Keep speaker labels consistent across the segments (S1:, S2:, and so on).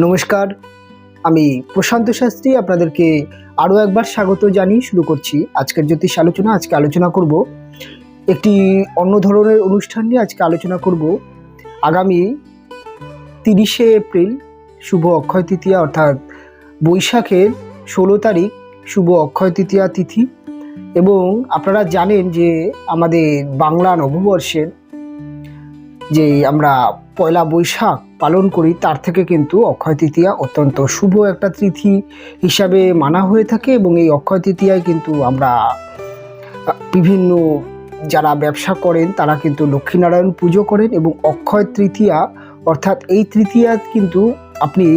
S1: নমস্কার, আমি প্রশান্ত শাস্ত্রী আপনাদেরকে আরও একবার স্বাগত জানিয়ে শুরু করছি আজকের জ্যোতিষ আলোচনা। আজকে আলোচনা করব একটি অন্য ধরনের অনুষ্ঠান নিয়ে। আজকে আলোচনা করব আগামী 30শে এপ্রিল শুভ অক্ষয় তৃতীয়া, অর্থাৎ বৈশাখের 16 তারিখ শুভ অক্ষয় তৃতীয়া তিথি। এবং আপনারা জানেন যে আমাদের বাংলা নববর্ষের যে আমরা পয়লা বৈশাখ পালন করি, তার থেকে কিন্তু অক্ষয় তৃতীয়া অত্যন্ত শুভ একটা তিথি হিসাবে মানা হয়ে থাকে। এবং এই অক্ষয় তৃতীয়ায় কিন্তু আমরা বিভিন্ন যারা ব্যবসা করেন তারা কিন্তু লক্ষ্মীনারায়ণ পুজো করেন। এবং অক্ষয় তৃতীয়া অর্থাৎ এই তৃতীয়া কিন্তু আপনি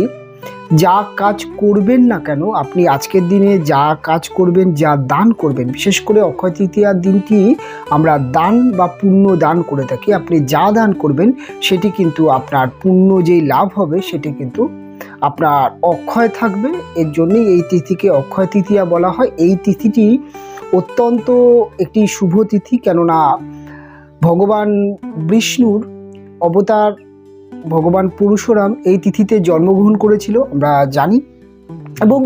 S1: যা কাজ করবেন না কেন, আপনি আজকের দিনে যা কাজ করবেন, যা দান করবেন, বিশেষ করে অক্ষয় তৃতীয়ার দিনটি আমরা দান বা পুণ্য দান করে থাকি। আপনি যা দান করবেন সেটি কিন্তু আপনার পুণ্য যেই লাভ হবে সেটি কিন্তু আপনার অক্ষয় থাকবে। এর জন্যই এই তিথিকে অক্ষয় তৃতীয়া বলা হয়। এই তিথিটি অত্যন্ত একটি শুভ তিথি, কেননা ভগবান বিষ্ণুর অবতার ভগবান পরশুরাম এই তিথিতে জন্মগ্রহণ করেছিল, আমরা জানি। এবং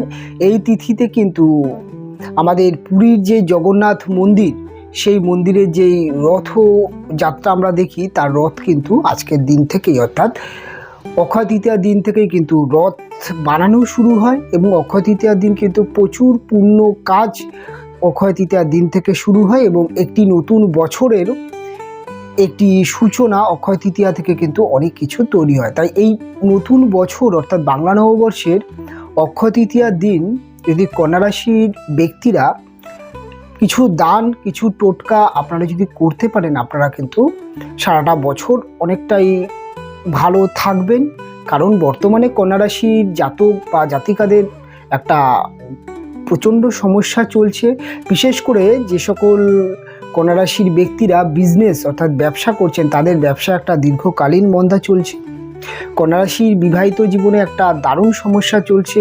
S1: এই তিথিতে কিন্তু আমাদের পুরীর যে জগন্নাথ মন্দির, সেই মন্দিরের যেই রথযাত্রা আমরা দেখি, তার রথ কিন্তু আজকের দিন থেকেই অর্থাৎ অক্ষয় তৃতীয়ার দিন থেকেই কিন্তু রথ বানানো শুরু হয়। এবং অক্ষয় তৃতীয়ার দিন কিন্তু প্রচুর পুণ্য কাজ অক্ষয় তৃতীয়ার দিন থেকে শুরু হয়। এবং একটি নতুন বছরের একটি সূচনা অক্ষয় তৃতীয়া থেকে কিন্তু অনেক কিছু তৈরি হয়। তাই এই নতুন বছর অর্থাৎ বাংলা নববর্ষের অক্ষয় তৃতীয়ার দিন যদি কন্যা রাশির ব্যক্তিরা কিছু দান, কিছু টোটকা আপনারা যদি করতে পারেন, আপনারা কিন্তু সারাটা বছর অনেকটাই ভালো থাকবেন। কারণ বর্তমানে কন্যা রাশির জাতক বা জাতিকাদের একটা প্রচণ্ড সমস্যা চলছে। বিশেষ করে যে সকল কন্যা রাশির ব্যক্তিরা বিজনেস অর্থাৎ ব্যবসা করছেন, তাদের ব্যবসা একটা দীর্ঘকালীন মন্দা চলছে। কন্যা রাশির বিবাহিত জীবনে একটা দারুণ সমস্যা চলছে,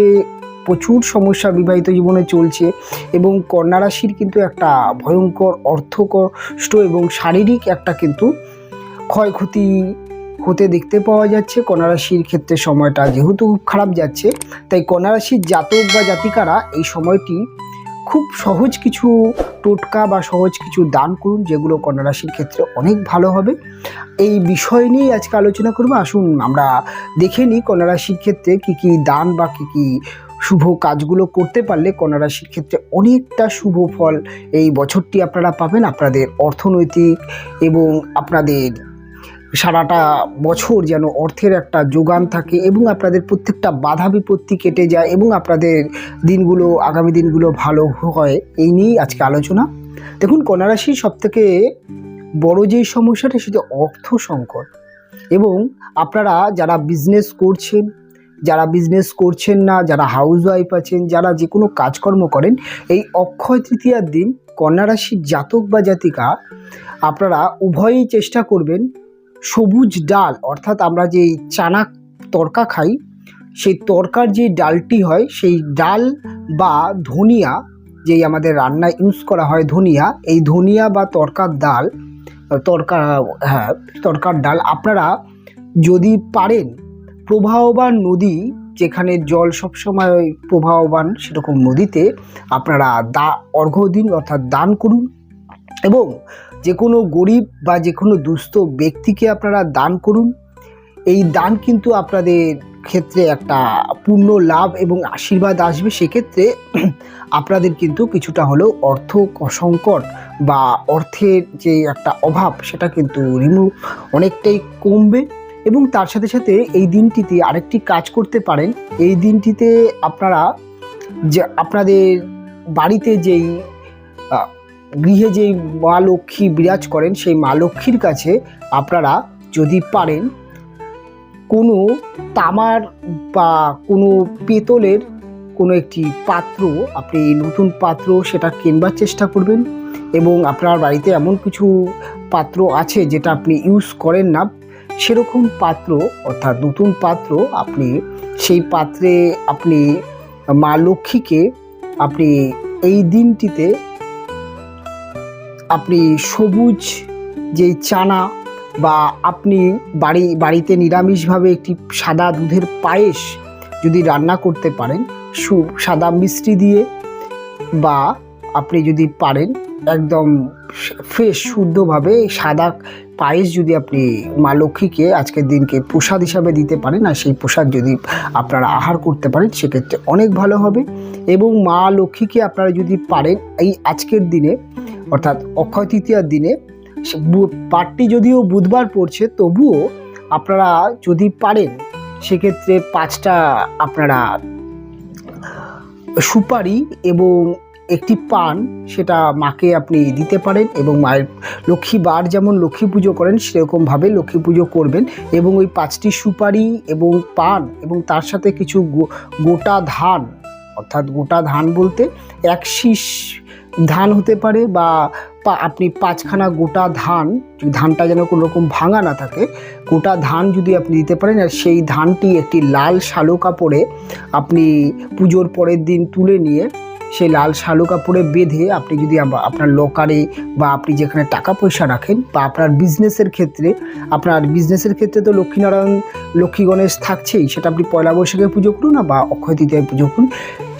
S1: প্রচুর সমস্যা বিবাহিত জীবনে চলছে। এবং কন্যা রাশির কিন্তু একটা ভয়ঙ্কর অর্থকষ্ট এবং শারীরিক একটা কিন্তু ক্ষয়ক্ষতি হতে দেখতে পাওয়া যাচ্ছে। কন্যা রাশির ক্ষেত্রে সময়টা যেহেতু খুব খারাপ যাচ্ছে, তাই কন্যা রাশির জাতক বা জাতিকারা এই সময়টি খুব সহজ কিছু টোটকা বা সহজ কিছু দান করুন, যেগুলো কন্যা রাশির ক্ষেত্রে অনেক ভালো হবে। এই বিষয় নিয়ে আজকে আলোচনা করব। আসুন আমরা দেখে নিই কন্যা রাশির ক্ষেত্রে কী কী দান বা কী কী শুভ কাজগুলো করতে পারলে কন্যা রাশির ক্ষেত্রে অনেকটা শুভ ফল এই বছরটি আপনারা পাবেন। আপনাদের অর্থনৈতিক এবং আপনাদের সারাটা বছর যেন অর্থের একটা যোগান থাকে এবং আপনাদের প্রত্যেকটা বাধা বিপত্তি কেটে যায় এবং আপনাদের দিনগুলো, আগামী দিনগুলো ভালো হয়, এই নিয়েই আজকে আলোচনা। দেখুন, কন্যা রাশির সবথেকে বড় যেই সমস্যাটা সেটা অর্থ সংকট। এবং আপনারা যারা বিজনেস করছেন, যারা বিজনেস করছেন না, যারা হাউস ওয়াইফ আছেন, যারা যে কোনো কাজকর্ম করেন, এই অক্ষয় তৃতীয়ার দিন কন্যা রাশির জাতক বা জাতিকা আপনারা উভয়ই চেষ্টা করবেন সবুজ ডাল, অর্থাৎ আমরা যেই চানা তরকা খাই, সেই তরকার যে ডালটি হয়, সেই ডাল বা ধনিয়া, যেই আমাদের রান্নায় ইউজ করা হয় ধনিয়া, এই ধনিয়া বা তরকার ডাল আপনারা যদি পারেন প্রবাহবান নদী, যেখানে জল সবসময় প্রবাহবান, সেরকম নদীতে আপনারা অর্ঘ্য দিন, অর্থাৎ দান করুন। এবং যে কোনো গরিব বা যে কোনো দুস্থ ব্যক্তিকে আপনারা দান করুন। এই দান কিন্তু আপনাদের ক্ষেত্রে একটা পূর্ণ লাভ এবং আশীর্বাদ আসবে। সেক্ষেত্রে আপনাদের কিন্তু কিছুটা হলেও অর্থ সংকট বা অর্থের যে একটা অভাব, সেটা কিন্তু অনেকটাই কমবে। এবং তার সাথে সাথে এই দিনটিতে আরেকটি কাজ করতে পারেন। এই দিনটিতে আপনারা যে আপনাদের বাড়িতে যেই গৃহে যেই মা লক্ষ্মী বিরাজ করেন, সেই মা লক্ষ্মীর কাছে আপনারা যদি পারেন কোনো তামার বা কোনো পেতলের কোনো একটি পাত্র, আপনি নতুন পাত্র সেটা কেনবার চেষ্টা করবেন। এবং আপনার বাড়িতে এমন কিছু পাত্র আছে যেটা আপনি ইউজ করেন না, সেরকম পাত্র অর্থাৎ নতুন পাত্র, আপনি সেই পাত্রে আপনি মা লক্ষ্মীকে আপনি এই দিনটিতে আপনি সবুজ যে চানা বা আপনি বাড়িতে নিরামিষভাবে একটি সাদা দুধের পায়েস যদি রান্না করতে পারেন সাদা মিষ্টি দিয়ে, বা আপনি যদি পারেন একদম ফ্রেশ শুদ্ধভাবে সাদা পায়েস যদি আপনি মা লক্ষ্মীকে আজকের দিনকে প্রসাদ হিসাবে দিতে পারেন, আর সেই প্রসাদ যদি আপনারা আহার করতে পারেন সেক্ষেত্রে অনেক ভালো হবে। এবং মা লক্ষ্মীকে আপনারা যদি পারেন এই আজকের দিনে অর্থাৎ অক্ষয় তৃতীয়ার দিনে, পাঠটি যদিও বুধবার পড়ছে তবুও আপনারা যদি পারেন সেক্ষেত্রে 5টা আপনারা সুপারি এবং একটি পান সেটা মাকে আপনি দিতে পারেন। এবং মায়ের লক্ষ্মীবার যেমন লক্ষ্মী পুজো করেন সেরকমভাবে লক্ষ্মী পুজো করবেন। এবং ওই 5টি সুপারি এবং পান এবং তার সাথে কিছু গোটা ধান, অর্থাৎ গোটা ধান বলতে 1 শীষ ধান হতে পারে, বা আপনি 5খানা গোটা ধান, ধানটা যেন কোনো রকম ভাঙা না থাকে, গোটা ধান যদি আপনি দিতে পারেন, আর সেই ধানটি একটি লাল শালো কাপড়ে আপনি পুজোর পরের দিন তুলে নিয়ে সেই লাল শালো কাপড়ে বেঁধে আপনি যদি আপনার লকারে বা আপনি যেখানে টাকা পয়সা রাখেন, বা আপনার বিজনেসের ক্ষেত্রে তো লক্ষ্মীনারায়ণ লক্ষ্মী গণেশ থাকছেই, সেটা আপনি পয়লা বৈশাখে পুজো করুন না বা অক্ষয় তৃতীয়ায় পুজো করুন।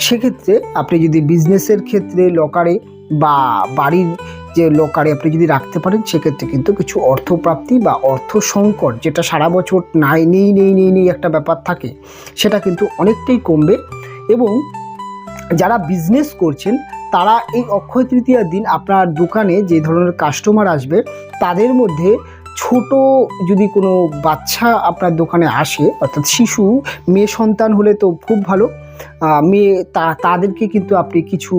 S1: সেক্ষেত্রে আপনি যদি বিজনেসের ক্ষেত্রে লকারে বা বাড়ির যে লকারে আপনি যদি রাখতে পারেন সেক্ষেত্রে কিন্তু কিছু অর্থপ্রাপ্তি বা অর্থ সংকট, যেটা সারা বছর নেই একটা ব্যাপার থাকে, সেটা কিন্তু অনেকটাই কমবে। এবং যারা বিজনেস করছেন তারা এই অক্ষয় তৃতীয়ার দিন আপনার দোকানে যে ধরনের কাস্টমার আসবে তাদের মধ্যে ছোট যদি কোনো বাচ্চা আপনার দোকানে আসে, অর্থাৎ শিশু মেয়ে সন্তান হলে তো খুব ভালো, তাদেরকে কিন্তু আপনি কিছু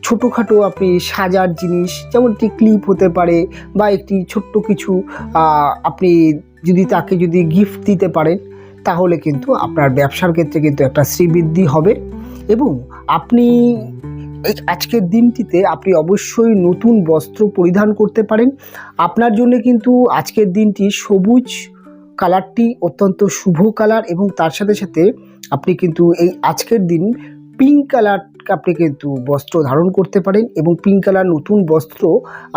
S1: ছোটোখাটো আপনি সাজার জিনিস, যেমন একটি ক্লিপ হতে পারে বা একটি ছোট্ট কিছু আপনি তাকে যদি গিফট দিতে পারেন তাহলে কিন্তু আপনার ব্যবসার ক্ষেত্রে কিন্তু একটা শ্রীবৃদ্ধি হবে। এবং আপনি আজকের দিনটিতে আপনি অবশ্যই নতুন বস্ত্র পরিধান করতে পারেন। আপনার জন্য কিন্তু আজকের দিনটি সবুজ কালারটি অত্যন্ত শুভ কালার, এবং তার সাথে সাথে আপনি কিন্তু এই আজকের দিন পিঙ্ক কালার আপনি কিন্তু বস্ত্র ধারণ করতে পারেন। এবং পিঙ্ক কালার নতুন বস্ত্র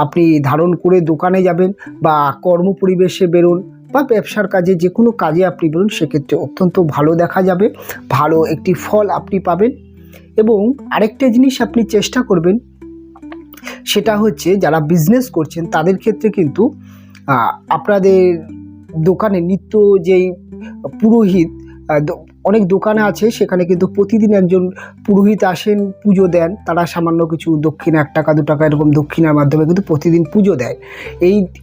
S1: আপনি ধারণ করে দোকানে যাবেন বা কর্ম পরিবেশে বেরোন বা ব্যবসার কাজে, যে কোনো কাজে আপনি বেরোন, সেক্ষেত্রে অত্যন্ত ভালো দেখা যাবে, ভালো একটি ফল আপনি পাবেন। এবং আরেকটা জিনিস আপনি চেষ্টা করবেন, সেটা হচ্ছে যারা বিজনেস করছেন তাদের ক্ষেত্রে কিন্তু আপনাদের দোকানে নিত্য যেই পুরোহিত, অনেক দোকানে আছে সেখানে কিন্তু প্রতিদিন একজন পুরোহিত আসেন, পুজো দেন, তারা সামান্য কিছু দক্ষিণা 1 টাকা 2 টাকা এরকম দক্ষিণার মাধ্যমে কিন্তু প্রতিদিন পুজো দেয়।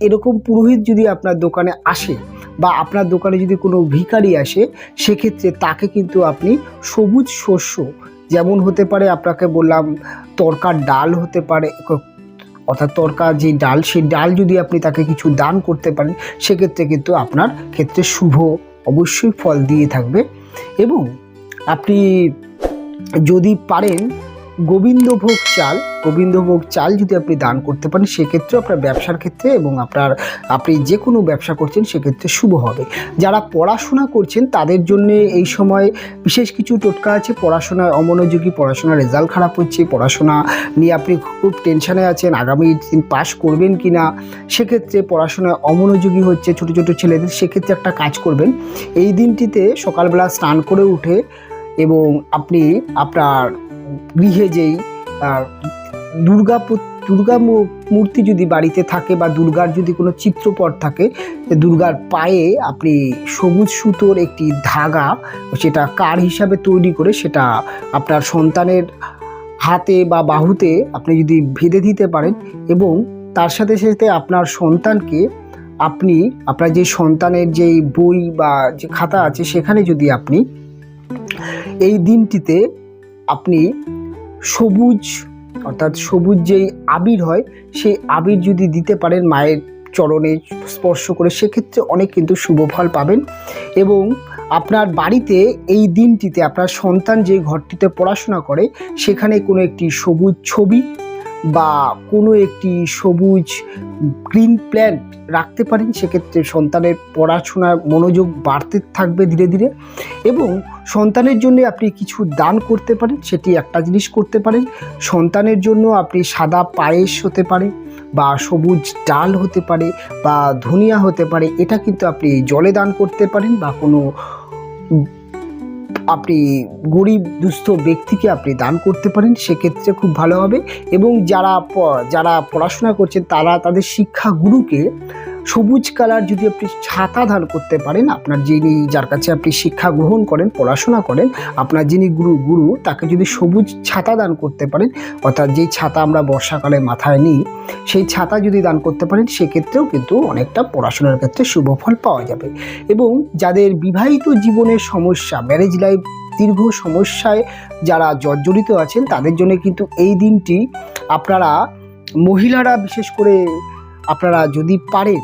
S1: এরকম পুরোহিত যদি আপনার দোকানে আসে বা আপনার দোকানে যদি কোনো ভিখারি আসে, সেক্ষেত্রে তাকে কিন্তু আপনি সবুজ শস্য, যেমন হতে পারে আপনাকে বললাম তরকার ডাল হতে পারে, অর্থাৎ তরকা যে ডাল, সেই ডাল যদি আপনি তাকে কিছু দান করতে পারেন সেক্ষেত্রে কিন্তু আপনার ক্ষেত্রে শুভ অবশ্যই ফল দিয়ে থাকবে। এবং আপনি যদি পারেন গোবিন্দভোগ চাল যদি আপনি দান করতে পারেন সেক্ষেত্রে আপনার ব্যবসার ক্ষেত্রে এবং আপনি যে কোনো ব্যবসা করছেন সেক্ষেত্রে শুভ হবে। যারা পড়াশোনা করছেন তাদের জন্য এই সময় বিশেষ কিছু টোটকা আছে। পড়াশোনায় অমনোযোগী, পড়াশোনার রেজাল্ট খারাপ হচ্ছে, পড়াশোনা নিয়ে আপনি খুব টেনশানে আছেন আগামী দিন পাস করবেন কি না, সেক্ষেত্রে পড়াশোনায় অমনোযোগী হচ্ছে ছোটো ছোটো ছেলেদের, সেক্ষেত্রে একটা কাজ করবেন, এই দিনটিতে সকালবেলা স্নান করে উঠে এবং আপনি আপনার গৃহে যেই দুর্গা মূর্তি যদি বাড়িতে থাকে বা দুর্গার যদি কোনো চিত্রপট থাকে, দুর্গার পায়ে আপনি সবুজ সুতোর একটি ধাগা, সেটা কার হিসাবে তৈরি করে সেটা আপনার সন্তানের হাতে বা বাহুতে আপনি যদি বেঁধে দিতে পারেন, এবং তার সাথে সাথে আপনার সন্তানকে আপনার যে সন্তানের যেই বই বা যে খাতা আছে সেখানে যদি আপনি এই দিনটিতে আপনি সবুজ, অর্থাৎ সবুজ যেই আবির হয় সেই আবির যদি দিতে পারেন মায়ের চরণে স্পর্শ করে, সেক্ষেত্রে অনেক কিন্তু শুভ ফল পাবেন। এবং আপনার বাড়িতে এই দিনটিতে আপনার সন্তান যে ঘরটিতে পড়াশোনা করে সেখানে কোনো একটি সবুজ ছবি বা কোনো একটি সবুজ গ্রিন প্ল্যান্ট রাখতে পারেন, সেক্ষেত্রে সন্তানের পড়াশোনার মনোযোগ বাড়তে থাকবে ধীরে ধীরে। এবং সন্তানের জন্য আপনি কিছু দান করতে পারেন, সেটি একটা জিনিস করতে পারেন। সন্তানের জন্য আপনি সাদা পায়েস হতে পারে বা সবুজ ডাল হতে পারে বা ধনিয়া হতে পারে, এটা কিন্তু আপনি জলে দান করতে পারেন বা কোনো আপনি গরিব দুস্থ ব্যক্তিকে আপনি দান করতে পারেন, সেক্ষেত্রে খুব ভালো হবে। এবং যারা পড়াশোনা করছেন তারা তাদের শিক্ষাগুরুকে সবুজ কালার যদি আপনি ছাতা দান করতে পারেন, আপনার যার কাছে আপনি শিক্ষা গ্রহণ করেন, পড়াশোনা করেন, আপনার যিনি গুরু তাকে যদি সবুজ ছাতা দান করতে পারেন, অর্থাৎ যেই ছাতা আমরা বর্ষাকালে মাথায় নিই, সেই ছাতা যদি দান করতে পারেন, সেক্ষেত্রেও কিন্তু অনেকটা পড়াশোনার ক্ষেত্রে শুভ ফল পাওয়া যাবে। এবং যাদের বিবাহিত জীবনের সমস্যা, ম্যারেজ লাইফ দীর্ঘ সমস্যায় যারা জর্জরিত আছেন, তাদের জন্য কিন্তু এই দিনটি আপনারা মহিলারা বিশেষ করে আপনারা যদি পারেন,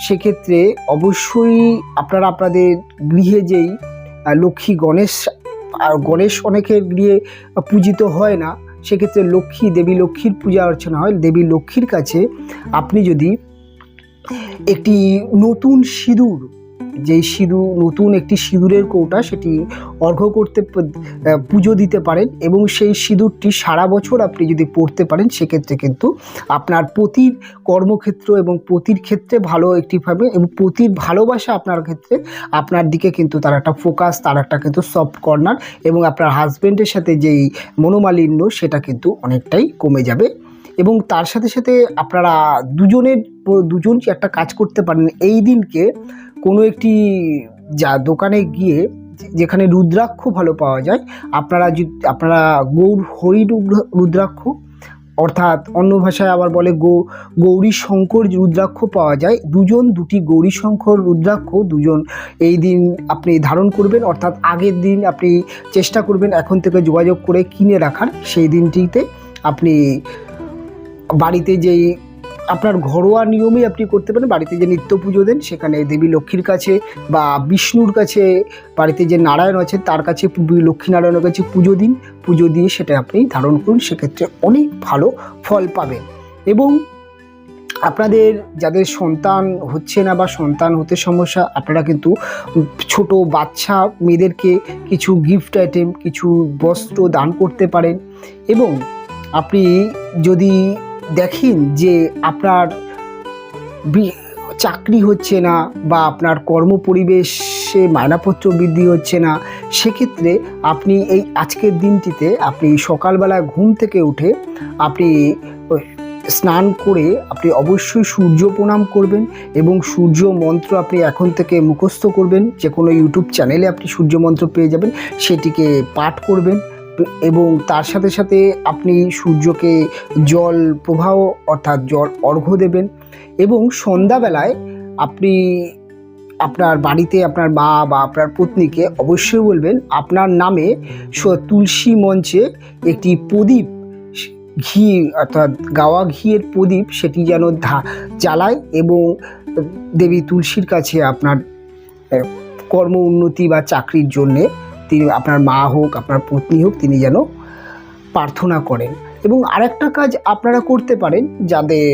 S1: সেক্ষেত্রে অবশ্যই আপনারা আপনাদের গৃহে যেই লক্ষ্মী গণেশ অনেকের গৃহে পূজিত হয় না, সেক্ষেত্রে দেবী লক্ষ্মীর পূজা অর্চনা হয়। দেবী লক্ষ্মীর কাছে আপনি যদি একটি নতুন নতুন একটি সিঁদুরের কৌটা, সেটি অর্ঘ্য করতে পুজো দিতে পারেন, এবং সেই সিঁদুরটি সারা বছর আপনি যদি পড়তে পারেন, সেক্ষেত্রে কিন্তু আপনার পতির কর্মক্ষেত্র এবং পতির ক্ষেত্রে ভালো একটি পাবে, এবং পতির ভালোবাসা আপনার ক্ষেত্রে, আপনার দিকে কিন্তু তার একটা ফোকাস, তার একটা কিন্তু সফট কর্নার, এবং আপনার হাজব্যান্ডের সাথে যেই মনোমালিন্য সেটা কিন্তু অনেকটাই কমে যাবে। এবং তার সাথে সাথে আপনারা দুজন কি একটা কাজ করতে পারেন, এই দিনকে কোনো একটি দোকানে গিয়ে, যেখানে রুদ্রাক্ষ ভালো পাওয়া যায়, আপনারা হরি রুদ্রাক্ষ, অর্থাৎ অন্য ভাষায় আবার বলে গৌরী শঙ্কর রুদ্রাক্ষ পাওয়া যায়, দুটি গৌরী শঙ্কর রুদ্রাক্ষ এই দিন আপনি ধারণ করবেন। অর্থাৎ আগের দিন আপনি চেষ্টা করবেন এখন থেকে যোগাযোগ করে কিনে রাখার। সেই দিনটিতে আপনি বাড়িতে যেই আপনার ঘরোয়া নিয়মেই আপনি করতে পারেন, বাড়িতে যে নিত্য পুজো দেন, সেখানে দেবী লক্ষ্মীর কাছে বা বিষ্ণুর কাছে, বাড়িতে যে নারায়ণ আছে তার কাছে, লক্ষ্মীনারায়ণের কাছে পুজো দিয়ে সেটা আপনি ধারণ করুন, সেক্ষেত্রে অনেক ভালো ফল পাবেন। এবং আপনাদের যাদের সন্তান হচ্ছে না বা সন্তান হতে সমস্যা, আপনারা কিন্তু ছোট বাচ্চা মেয়েদেরকে কিছু গিফট আইটেম, কিছু বস্ত্র দান করতে পারেন। এবং আপনি যদি দেখেন যে আপনার চাকরি হচ্ছে না বা আপনার কর্মপরিবেশে মায়নাপত্র বৃদ্ধি হচ্ছে না, সেক্ষেত্রে আপনি এই আজকের দিনটিতে আপনি সকালবেলা ঘুম থেকে উঠে আপনি স্নান করে আপনি অবশ্যই সূর্য প্রণাম করবেন, এবং সূর্য মন্ত্র আপনি এখন থেকে মুখস্থ করবেন। যে কোনো ইউটিউব চ্যানেলে আপনি সূর্য মন্ত্র পেয়ে যাবেন, সেটিকে পাঠ করবেন। এবং তার সাথে সাথে আপনি সূর্যকে জল প্রবাহ অর্থাৎ জল অর্ঘ্য দেবেন। এবং সন্ধ্যাবেলায় আপনি আপনার বাড়িতে আপনার মা বা আপনার পত্নীকে অবশ্যই বলবেন আপনার নামে তুলসী মঞ্চে একটি প্রদীপ, ঘি অর্থাৎ গাওয়া ঘিয়ের প্রদীপ, সেটি যেন জ্বালায়, এবং দেবী তুলসীর কাছে আপনার কর্ম উন্নতি বা চাকরির জন্যে তিনি, আপনার মা হোক আপনার পত্নী হোক, তিনি যেন প্রার্থনা করেন। এবং আরেকটা কাজ আপনারা করতে পারেন, যাদের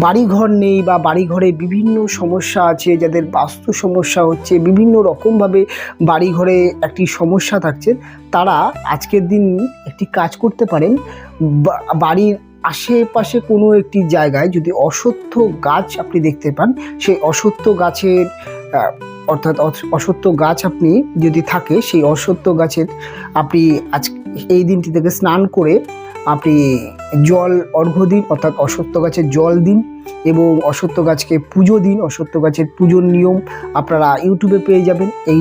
S1: বাড়িঘর নেই বা বাড়িঘরে বিভিন্ন সমস্যা আছে, যাদের বাস্তু সমস্যা হচ্ছে, বিভিন্ন রকমভাবে বাড়িঘরে একটি সমস্যা থাকছে, তারা আজকের দিন একটি কাজ করতে পারেন। বাড়ির আশেপাশে কোনো একটি জায়গায় যদি অশ্বত্থ গাছ আপনি দেখতে পান, সেই অশ্বত্থ গাছের অশ্বত্থ গাছ আপনি যদি থাকে, সেই অশ্বত্থ গাছের আপনি এই দিনটি থেকে স্নান করে আপনি জল অর্ঘ্য দিন, অর্থাৎ অশ্বত্থ গাছের জল দিন, এবং অশ্বত্থ গাছকে পুজো দিন। অশ্বত্থ গাছের পুজোর নিয়ম আপনারা ইউটিউবে পেয়ে যাবেন। এই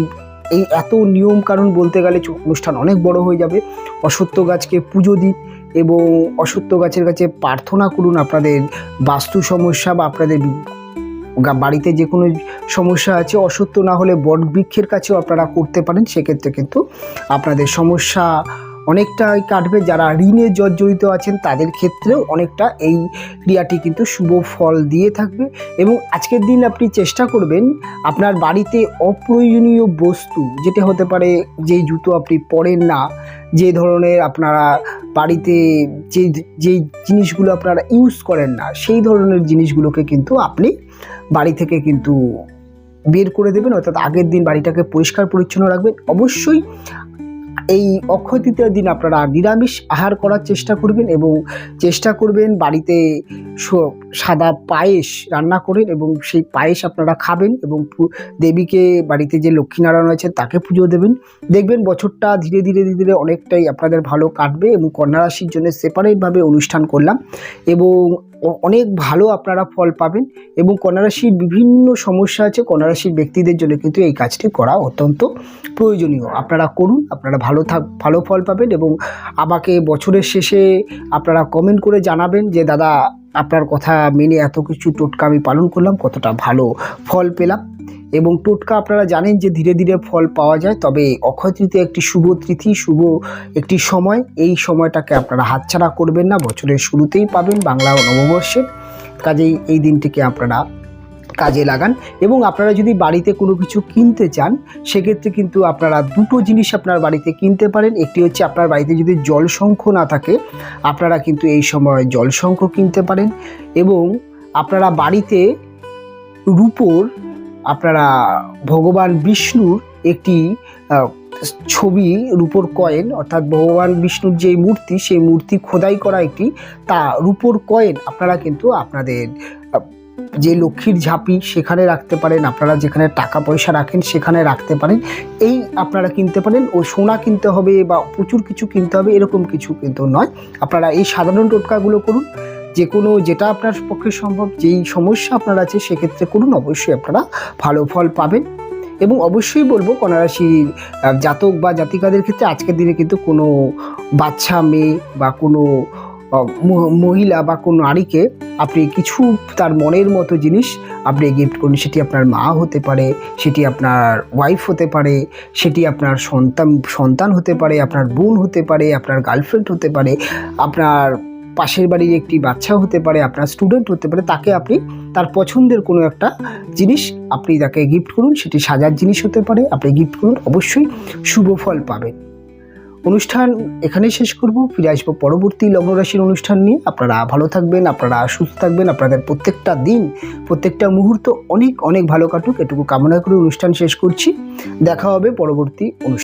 S1: এত নিয়ম কারণ বলতে গেলে অনুষ্ঠান অনেক বড় হয়ে যাবে। অশ্বত্থ গাছকে পুজো দিন এবং অশ্বত্থ গাছের কাছে প্রার্থনা করুন আপনাদের বাস্তু সমস্যা বা আপনাদের বাড়িতে যে কোনো সমস্যা আছে। অশ্বত্থ না হলে বট বৃক্ষের কাছেও আপনারা করতে পারেন, সেক্ষেত্রে কিন্তু আপনাদের সমস্যা অনেকটাই কাটবে। যারা ঋণে জর্জরিত আছেন তাদের ক্ষেত্রেও অনেকটা এই ক্রিয়াটি কিন্তু শুভ ফল দিয়ে থাকবে। এবং আজকের দিন আপনি চেষ্টা করবেন আপনার বাড়িতে অপ্রয়োজনীয় বস্তু, যেটা হতে পারে যেই জুতো আপনি পরেন না, যে ধরনের আপনারা বাড়িতে যেই জিনিসগুলো আপনারা ইউজ করেন না, সেই ধরনের জিনিসগুলোকে কিন্তু আপনি বাড়ি থেকে কিন্তু বের করে দেবেন। অর্থাৎ আগের দিন বাড়িটাকে পরিষ্কার পরিচ্ছন্ন রাখবেন। অবশ্যই এই অক্ষয় তৃতীয়ার দিন আপনারা নিরামিষ আহার করার চেষ্টা করবেন এবং চেষ্টা করবেন বাড়িতে সাদা পায়েস রান্না করেন এবং সেই পায়েস আপনারা খাবেন এবং দেবীকে, বাড়িতে যে লক্ষ্মীনারায়ণ আছে তাকে পুজো দেবেন। দেখবেন বছরটা ধীরে ধীরে ধীরে ধীরে অনেকটাই আপনাদের ভালো কাটবে। এবং কন্যা রাশির জন্য সেপারেটভাবে অনুষ্ঠান করলাম এবং অনেক ভালো আপনারা ফল পাবেন। এবং কন্যা রাশির বিভিন্ন সমস্যা আছে, কন্যা রাশির ব্যক্তিদের জন্য কিন্তু এই কাজটি করা অত্যন্ত প্রয়োজনীয়। আপনারা করুন, আপনারা ভালো ফল পাবেন। এবং আমাকে বছরের শেষে আপনারা কমেন্ট করে জানাবেন যে দাদা আপনার কথা মেনে এত কিছু টোটকা আমি পালন করলাম, কতটা ভালো ফল পেলাম। এবং টোটকা আপনারা জানেন যে ধীরে ধীরে ফল পাওয়া যায়, তবে অক্ষয় তৃতীয়া একটি শুভ তিথি, শুভ একটি সময়। এই সময়টাকে আপনারা হাতছাড়া করবেন না, বছরের শুরুতেই পাবেন বাংলা নববর্ষে। কাজেই এই দিনটিকে আপনারা কাজে লাগান। এবং আপনারা যদি বাড়িতে কোনো কিছু কিনতে চান সেক্ষেত্রে কিন্তু আপনারা দুটো জিনিস আপনার বাড়িতে কিনতে পারেন। একটি হচ্ছে আপনার বাড়িতে যদি জলশঙ্খ না থাকে আপনারা কিন্তু এই সময় জলশঙ্খ কিনতে পারেন। এবং আপনারা বাড়িতে রূপোর আপনারা ভগবান বিষ্ণুর একটি ছবি, রূপোর কয়েন, অর্থাৎ ভগবান বিষ্ণুর যে মূর্তি সেই মূর্তি খোদাই করা একটি রূপোর কয়েন আপনারা কিন্তু আপনাদের যে লক্ষ্মীর ঝাঁপি সেখানে রাখতে পারেন, আপনারা যেখানে টাকা পয়সা রাখেন সেখানে রাখতে পারেন। এই আপনারা কিনতে পারেন। ও সোনা কিনতে হবে বা প্রচুর কিছু কিনতে হবে এরকম কিছু কিন্তু নয়। আপনারা এই সাধারণ টোটকাগুলো করুন, যে কোনো যেটা আপনার পক্ষে সম্ভব, যেই সমস্যা আপনার আছে সেক্ষেত্রে করুন, অবশ্যই আপনারা ভালো ফল পাবেন। এবং অবশ্যই বলবো কন্যা রাশির জাতক বা জাতিকাদের ক্ষেত্রে আজকের দিনে কিন্তু কোনো বাচ্চা মেয়ে বা কোনো মহিলা বা কোনো নারীকে আপনি কিছু তার মনের মতো জিনিস আপনি গিফট করুন। সেটি আপনার মা হতে পারে, সেটি আপনার ওয়াইফ হতে পারে, সেটি আপনার সন্তান হতে পারে, আপনার বোন হতে পারে, আপনার গার্লফ্রেন্ড হতে পারে, আপনার পাশের বাড়ির একটি বাচ্চা হতে পারে, আপনার স্টুডেন্ট হতে পারে। তাকে আপনি তার পছন্দের কোনো একটা জিনিস আপনি তাকে গিফট করুন। সেটি সাজার জিনিস হতে পারে, আপনি গিফট করুন, অবশ্যই শুভ ফল পাবেন। অনুষ্ঠান এখানেই শেষ করব, ফিরে আসবো পরবর্তী লগ্ন রাশির অনুষ্ঠান নিয়ে। আপনারা ভালো থাকবেন, আপনারা সুস্থ থাকবেন, আপনাদের প্রত্যেকটা দিন, প্রত্যেকটা মুহূর্ত অনেক অনেক ভালো কাটুক, এটুকু কামনা করে অনুষ্ঠান শেষ করছি। দেখা হবে পরবর্তী অনুষ্ঠান।